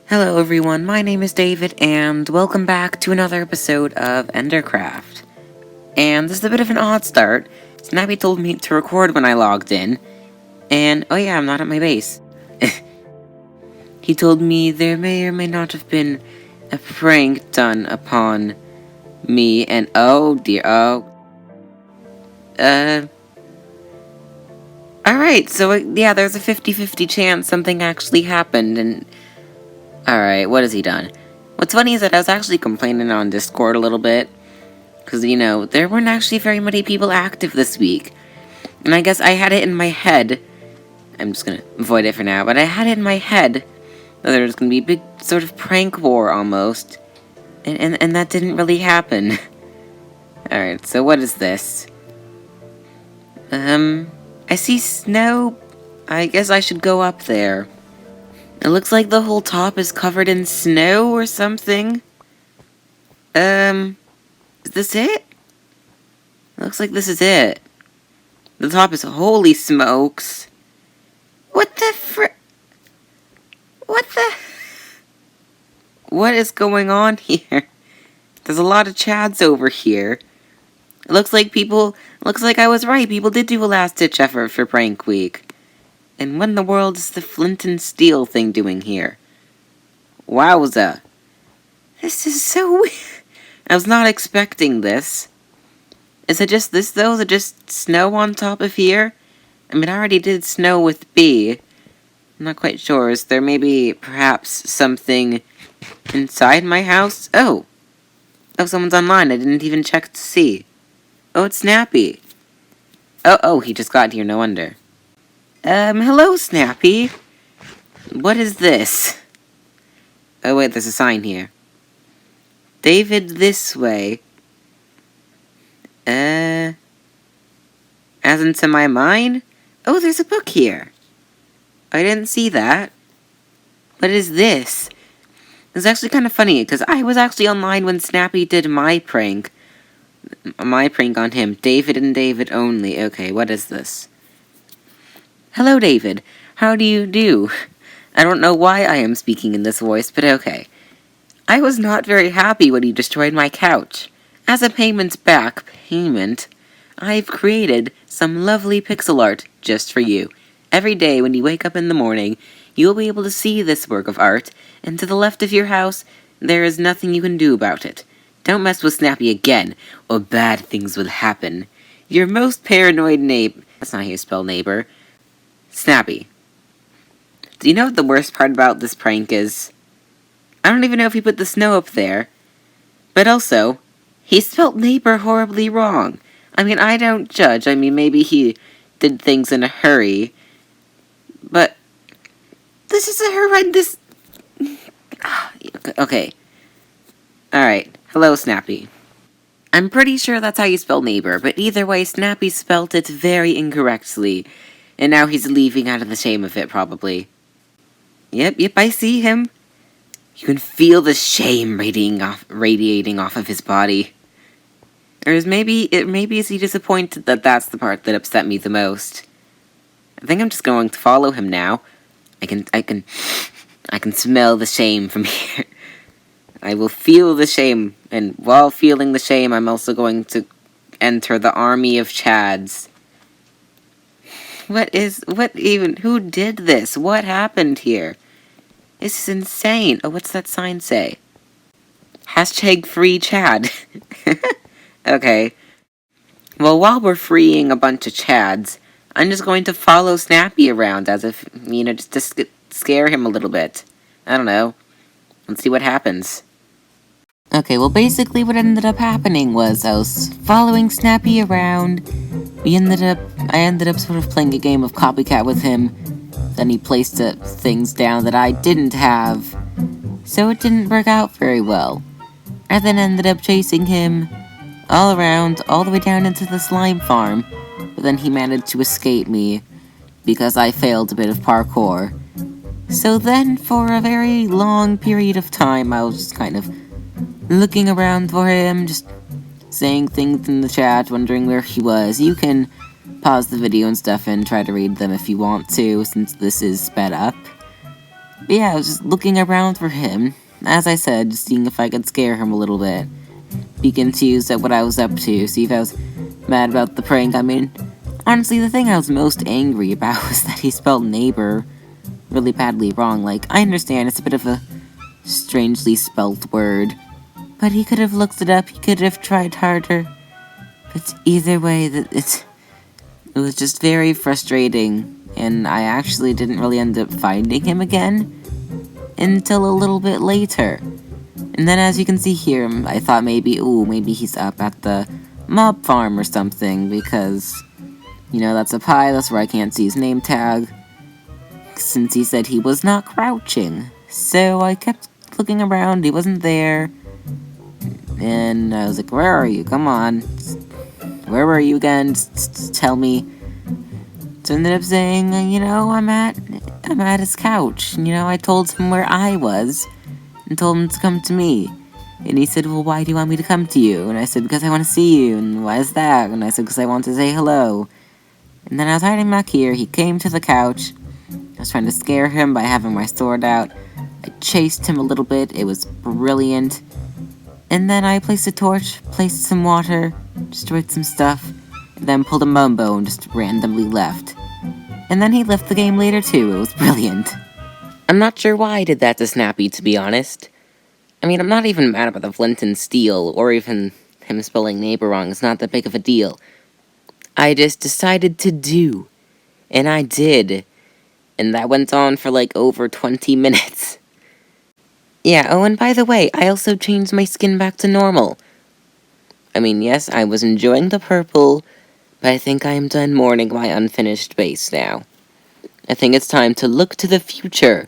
Hello everyone, my name is David, and welcome back to another episode of Endercraft. And this is a bit of an odd start. Snappy told me to record when I logged in, and oh yeah, I'm not at my base. He told me there may or may not have been a prank done upon me, and oh dear, Alright, so yeah, there's a 50-50 chance something actually happened, and alright, what has he done? What's funny is that I was actually complaining on Discord a little bit, because, there weren't actually very many people active this week. And I guess I had it in my head, I'm just gonna avoid it for now, but I had it in my head that there was gonna be a big sort of prank war almost, and that didn't really happen. Alright, so what is this? I see snow. I guess I should go up there. It looks like the whole top is covered in snow or something. Is this it? Looks like this is it. The top is holy smokes. What the What is going on here? There's a lot of chads over here. It looks like I was right. People did do a last-ditch effort for prank week. And what in the world is the flint and steel thing doing here? Wowza. This is so weird. I was not expecting this. Is it just this, though? Is it just snow on top of here? I mean, I already did snow with B. I'm not quite sure. Is there maybe, perhaps, something inside my house? Oh, someone's online. I didn't even check to see. Oh, it's Snappy. Oh, he just got here, no wonder. Hello, Snappy. What is this? Oh, wait, there's a sign here. David this way. As into my mind? Oh, there's a book here. I didn't see that. What is this? It's actually kind of funny, because I was actually online when Snappy did my prank. My prank on him. David and David only. Okay, what is this? Hello, David. How do you do? I don't know why I am speaking in this voice, but okay. I was not very happy when you destroyed my couch. As a payment, I've created some lovely pixel art just for you. Every day when you wake up in the morning, you'll be able to see this work of art, and to the left of your house, there is nothing you can do about it. Don't mess with Snappy again, or bad things will happen. Your most paranoid neighbor... That's not how you spell neighbor. Snappy. Do you know what the worst part about this prank is? I don't even know if he put the snow up there. But also, he spelled neighbor horribly wrong. I mean, I don't judge. I mean, maybe he did things in a hurry. But this is a horrendous... Okay. Alright. Hello, Snappy. I'm pretty sure that's how you spell neighbor, but either way, Snappy spelt it very incorrectly. And now he's leaving out of the shame of it, probably. Yep, I see him. You can feel the shame radiating off of his body. Or maybe is he disappointed that that's the part that upset me the most. I think I'm just going to follow him now. I can smell the shame from here. I will feel the shame, and while feeling the shame, I'm also going to enter the army of chads. Who did this? What happened here? This is insane. Oh, what's that sign say? Hashtag free Chad. Okay. Well, while we're freeing a bunch of chads, I'm just going to follow Snappy around as if, just to scare him a little bit. I don't know. Let's see what happens. Okay, well, basically what ended up happening was I was following Snappy around. I ended up sort of playing a game of copycat with him. Then he placed things down that I didn't have. So it didn't work out very well. I then ended up chasing him all around, all the way down into the slime farm. But then he managed to escape me because I failed a bit of parkour. So then, for a very long period of time, I was just kind of looking around for him, just saying things in the chat, wondering where he was. You can pause the video and stuff and try to read them if you want to, since this is sped up. But yeah, I was just looking around for him. As I said, just seeing if I could scare him a little bit. Be confused at what I was up to, see if I was mad about the prank. I mean, honestly, the thing I was most angry about was that he spelled neighbor really badly wrong. Like, I understand it's a bit of a strangely spelt word, but he could have looked it up, he could have tried harder. But either way, it was just very frustrating, and I actually didn't really end up finding him again until a little bit later. And then as you can see here, I thought maybe he's up at the mob farm or something, because, you know, that's up high, that's where I can't see his name tag, since he said he was not crouching. So I kept looking around, he wasn't there, and I was like, where are you? Come on. Where were you again? Just tell me. So I ended up saying, you know, I'm at his couch. You know, I told him where I was, and told him to come to me. And he said, well, why do you want me to come to you? And I said, because I want to see you. And why is that? And I said, because I want to say hello. And then I was hiding back here. He came to the couch. I was trying to scare him by having my sword out. I chased him a little bit. It was brilliant. And then I placed a torch, placed some water, destroyed some stuff, and then pulled a mumbo and just randomly left. And then he left the game later too. It was brilliant. I'm not sure why I did that to Snappy, to be honest. I mean, I'm not even mad about the flint and steel, or even him spelling neighbor wrong. It's not that big of a deal. I just decided to do. And I did. And that went on for like over 20 minutes. Yeah, oh, and by the way, I also changed my skin back to normal. I mean, yes, I was enjoying the purple, but I think I am done mourning my unfinished base now. I think it's time to look to the future,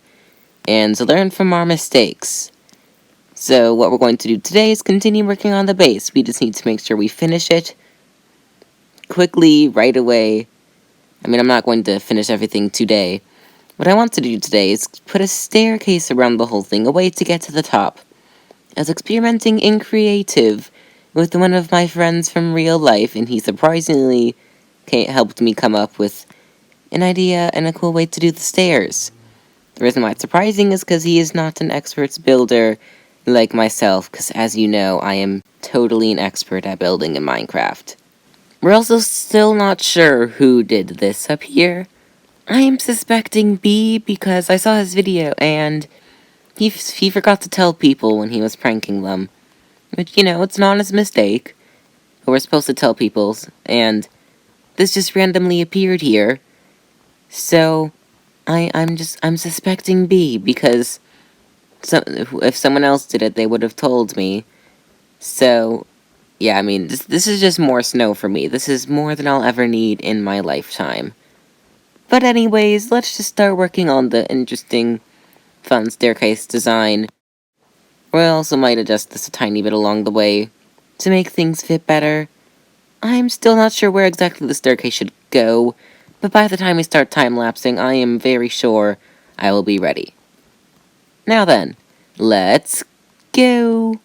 and to learn from our mistakes. So what we're going to do today is continue working on the base. We just need to make sure we finish it quickly, right away. I mean, I'm not going to finish everything today. What I want to do today is put a staircase around the whole thing, a way to get to the top. I was experimenting in creative with one of my friends from real life, and he surprisingly helped me come up with an idea and a cool way to do the stairs. The reason why it's surprising is because he is not an expert builder like myself, because as you know, I am totally an expert at building in Minecraft. We're also still not sure who did this up here. I am suspecting B because I saw his video and he forgot to tell people when he was pranking them. Which, you know, it's not his mistake. But we're supposed to tell people, and this just randomly appeared here. So, I'm suspecting B because if someone else did it, they would have told me. So, yeah, I mean, this is just more snow for me. This is more than I'll ever need in my lifetime. But anyways, let's just start working on the interesting, fun staircase design. We also might adjust this a tiny bit along the way to make things fit better. I'm still not sure where exactly the staircase should go, but by the time we start time-lapsing, I am very sure I will be ready. Now then, let's go!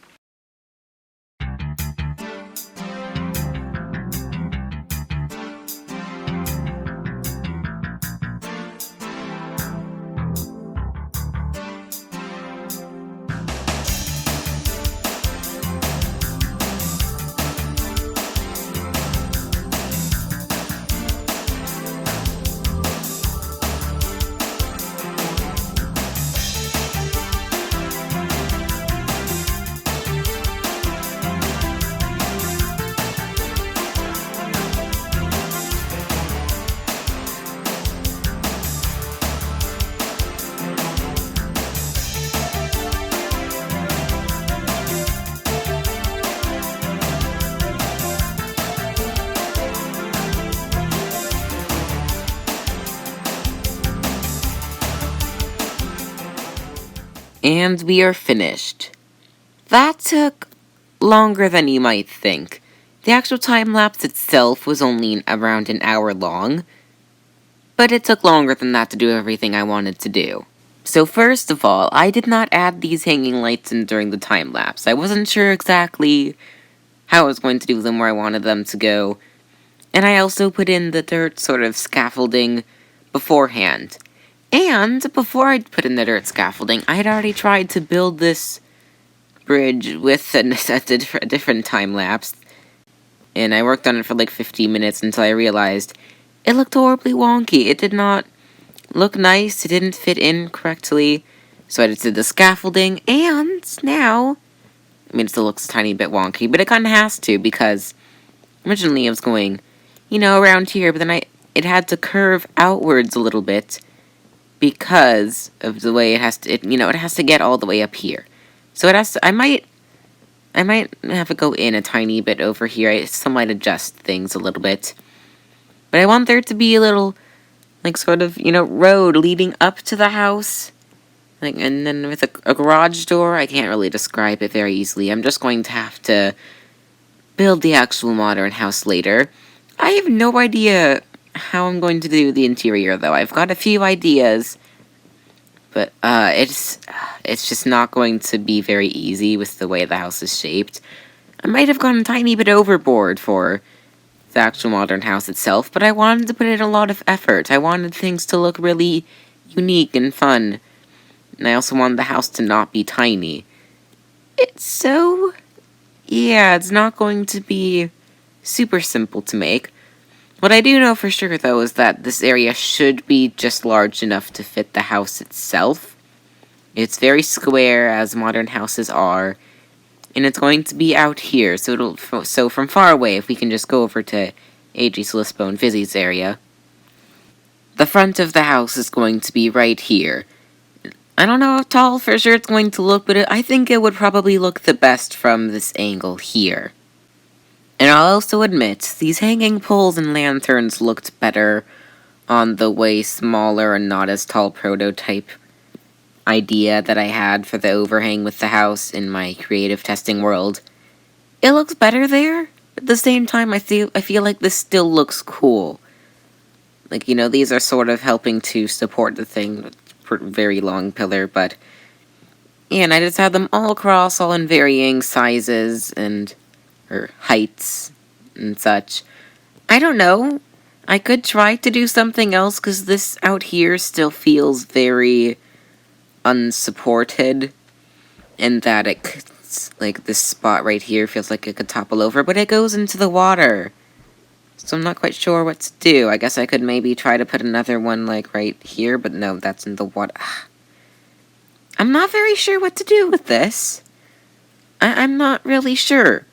And we are finished. That took longer than you might think. The actual time-lapse itself was only around an hour long, but it took longer than that to do everything I wanted to do. So first of all, I did not add these hanging lights in during the time-lapse. I wasn't sure exactly how I was going to do them, where I wanted them to go, and I also put in the dirt sort of scaffolding beforehand. And before I put in the dirt scaffolding, I had already tried to build this bridge with a different time lapse. And I worked on it for like 15 minutes until I realized it looked horribly wonky. It did not look nice. It didn't fit in correctly. So I just did the scaffolding, and now, I mean, it still looks a tiny bit wonky, but it kind of has to, because originally it was going, around here, but then it had to curve outwards a little bit because of the way it has to, it has to get all the way up here. So it has to, I might have to go in a tiny bit over here. I still might adjust things a little bit. But I want there to be a little, like, sort of, road leading up to the house. Like, and then with a garage door, I can't really describe it very easily. I'm just going to have to build the actual modern house later. I have no idea how I'm going to do the interior, though. I've got a few ideas, but it's just not going to be very easy with the way the house is shaped. I might have gone a tiny bit overboard for the actual modern house itself, but I wanted to put in a lot of effort. I wanted things to look really unique and fun. And I also wanted the house to not be tiny. It's not going to be super simple to make. What I do know for sure, though, is that this area should be just large enough to fit the house itself. It's very square, as modern houses are, and it's going to be out here, so from far away, if we can just go over to A.G. Slispo and Fizzy's area. The front of the house is going to be right here. I don't know how tall for sure it's going to look, but I think it would probably look the best from this angle here. And I'll also admit, these hanging poles and lanterns looked better on the way smaller and not as tall prototype idea that I had for the overhang with the house in my creative testing world. It looks better there. At the same time, I feel like this still looks cool. Like, these are sort of helping to support the thing. Very long pillar, but and I just had them all across, all in varying sizes or heights and such. I don't know. I could try to do something else, because this out here still feels very unsupported, in that it's like this spot right here feels like it could topple over, but it goes into the water. So I'm not quite sure what to do. I guess I could maybe try to put another one, like, right here, but no, that's in the water. I'm not very sure what to do with this. I'm not really sure.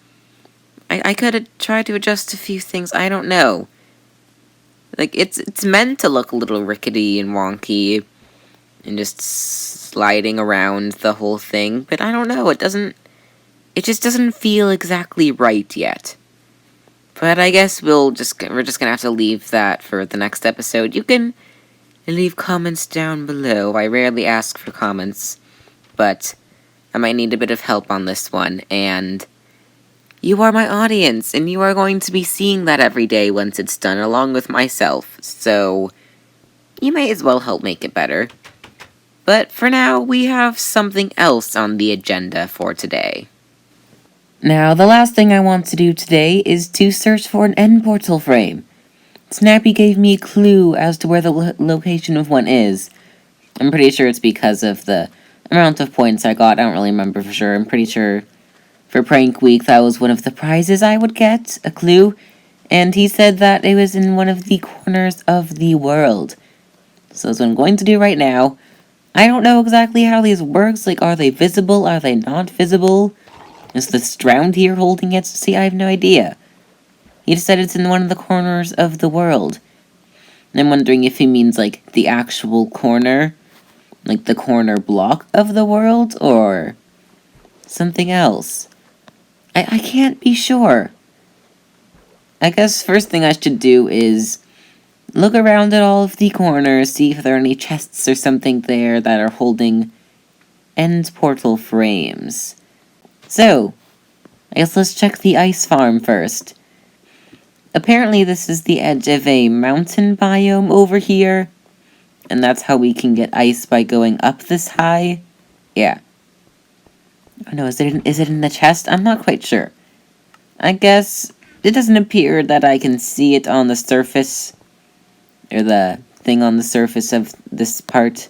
I could have tried to adjust a few things. I don't know. Like, it's meant to look a little rickety and wonky and just sliding around the whole thing, but I don't know. It just doesn't feel exactly right yet. But I guess we're just gonna have to leave that for the next episode. You can leave comments down below. I rarely ask for comments, but I might need a bit of help on this one. And you are my audience, and you are going to be seeing that every day once it's done, along with myself. So you may as well help make it better. But for now, we have something else on the agenda for today. Now, the last thing I want to do today is to search for an end portal frame. Snappy gave me a clue as to where the location of one is. I'm pretty sure it's because of the amount of points I got. I don't really remember for sure. I'm pretty sure for Prank Week that was one of the prizes I would get, a clue. And he said that it was in one of the corners of the world. So that's what I'm going to do right now. I don't know exactly how these works. Like, are they visible? Are they not visible? Is the Stround here holding it? See, I have no idea. He just said it's in one of the corners of the world. And I'm wondering if he means, like, the actual corner, like the corner block of the world, or something else. I can't be sure. I guess first thing I should do is look around at all of the corners, see if there are any chests or something there that are holding end portal frames. So, I guess let's check the ice farm first. Apparently this is the edge of a mountain biome over here, and that's how we can get ice by going up this high. Yeah. Oh no, is it in the chest? I'm not quite sure. I guess it doesn't appear that I can see it on the surface, or the thing on the surface of this part.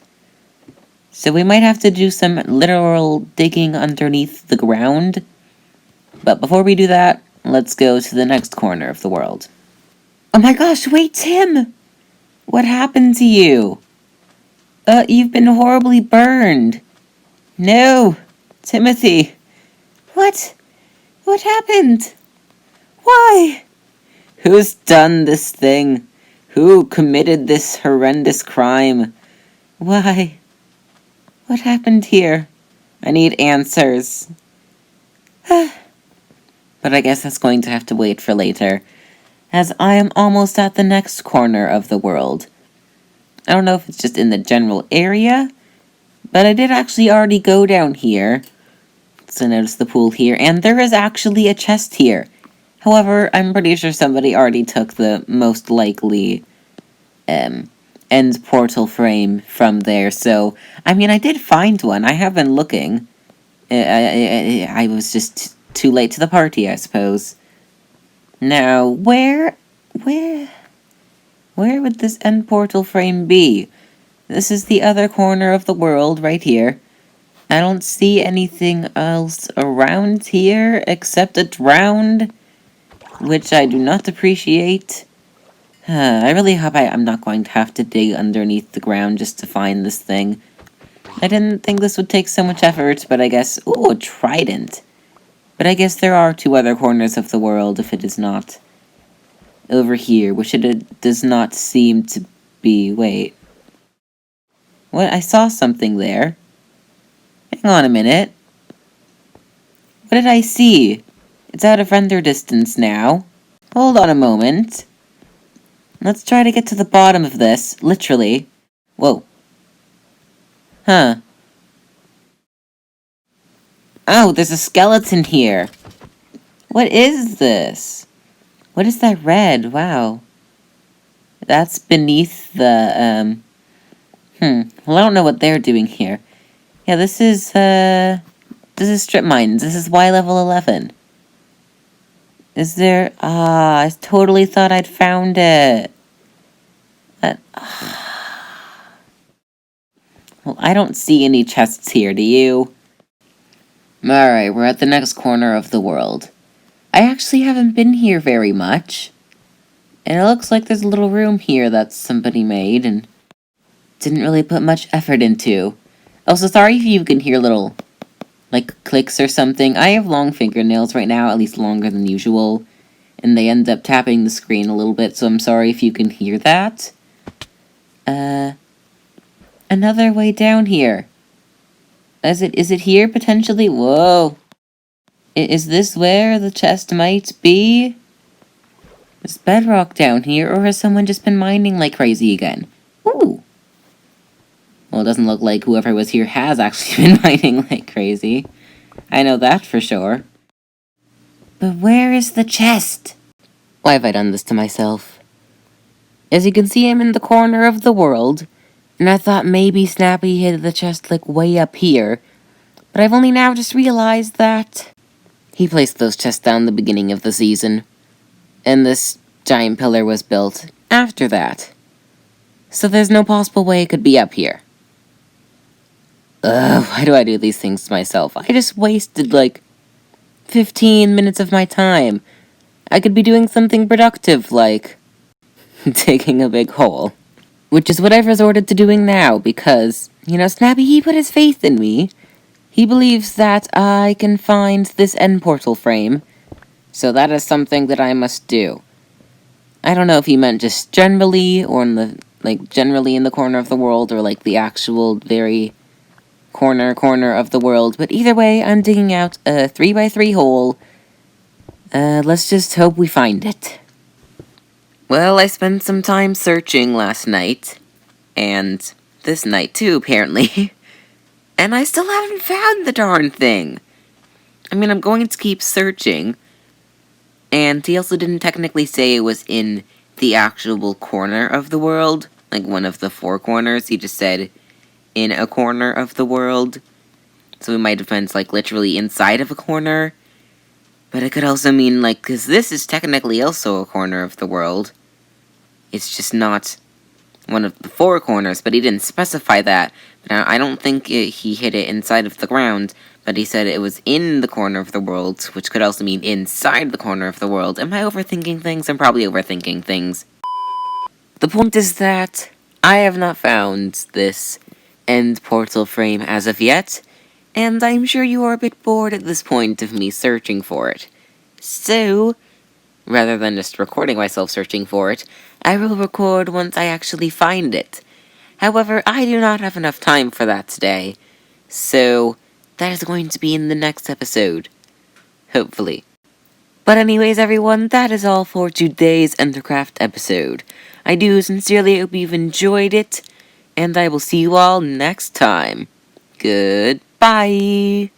So we might have to do some literal digging underneath the ground. But before we do that, let's go to the next corner of the world. Oh my gosh, wait, Tim! What happened to you? You've been horribly burned. No, Timothy. What? What happened? Why? Who's done this thing? Who committed this horrendous crime? Why? What happened here? I need answers. But I guess that's going to have to wait for later, as I am almost at the next corner of the world. I don't know if it's just in the general area, but I did actually already go down here. So notice the pool here, and there is actually a chest here. However, I'm pretty sure somebody already took the most likely end portal frame from there. So, I mean, I did find one. I have been looking. I was just too late to the party, I suppose. Now, where would this end portal frame be? This is the other corner of the world right here. I don't see anything else around here except a drowned, which I do not appreciate. I really hope I'm not going to have to dig underneath the ground just to find this thing. I didn't think this would take so much effort, but I guess... Ooh, a trident. But I guess there are two other corners of the world if it is not over here, which it does not seem to be. Wait. What? I saw something there. Hang on a minute. What did I see? It's out of render distance now. Hold on a moment. Let's try to get to the bottom of this, literally. Whoa. Huh. Oh, there's a skeleton here. What is this? What is that red? Wow. That's beneath the, Well, I don't know what they're doing here. Yeah, this is strip mines. This is Y level 11. Is there... I totally thought I'd found it. Well, I don't see any chests here, do you? Alright, we're at the next corner of the world. I actually haven't been here very much. And it looks like there's a little room here that somebody made and didn't really put much effort into. Also, sorry if you can hear little, like, clicks or something. I have long fingernails right now, at least longer than usual. And they end up tapping the screen a little bit, so I'm sorry if you can hear that. Another way down here. Is it here, potentially? Whoa. Is this where the chest might be? There's bedrock down here, or has someone just been mining like crazy again? Ooh. Well, it doesn't look like whoever was here has actually been mining like crazy. I know that for sure. But where is the chest? Why have I done this to myself? As you can see, I'm in the corner of the world, and I thought maybe Snappy hid the chest like way up here, but I've only now just realized that he placed those chests down the beginning of the season, and this giant pillar was built after that. So there's no possible way it could be up here. Ugh, why do I do these things to myself? I just wasted like 15 minutes of my time. I could be doing something productive, like digging a big hole. Which is what I've resorted to doing now, because, you know, Snappy, he put his faith in me. He believes that I can find this end portal frame, so that is something that I must do. I don't know if he meant just generally, or in the, like, generally in the corner of the world, or like the actual very corner of the world, but either way, I'm digging out a 3x3 hole. Let's just hope we find it. Well, I spent some time searching last night, and this night too, apparently, and I still haven't found the darn thing. I mean, I'm going to keep searching, and he also didn't technically say it was in the actual corner of the world, like one of the 4 corners. He just said in a corner of the world, so it might have been, like, literally inside of a corner, but it could also mean, like, because this is technically also a corner of the world. It's just not one of the four corners, but he didn't specify that. But I don't think he hid it inside of the ground, but he said it was in the corner of the world, which could also mean inside the corner of the world. Am I overthinking things? I'm probably overthinking things. The point is that I have not found this end portal frame as of yet, and I'm sure you are a bit bored at this point of me searching for it. So, rather than just recording myself searching for it, I will record once I actually find it. However, I do not have enough time for that today, so that is going to be in the next episode. Hopefully. But anyways, everyone, that is all for today's Endercraft episode. I do sincerely hope you've enjoyed it, and I will see you all next time. Goodbye!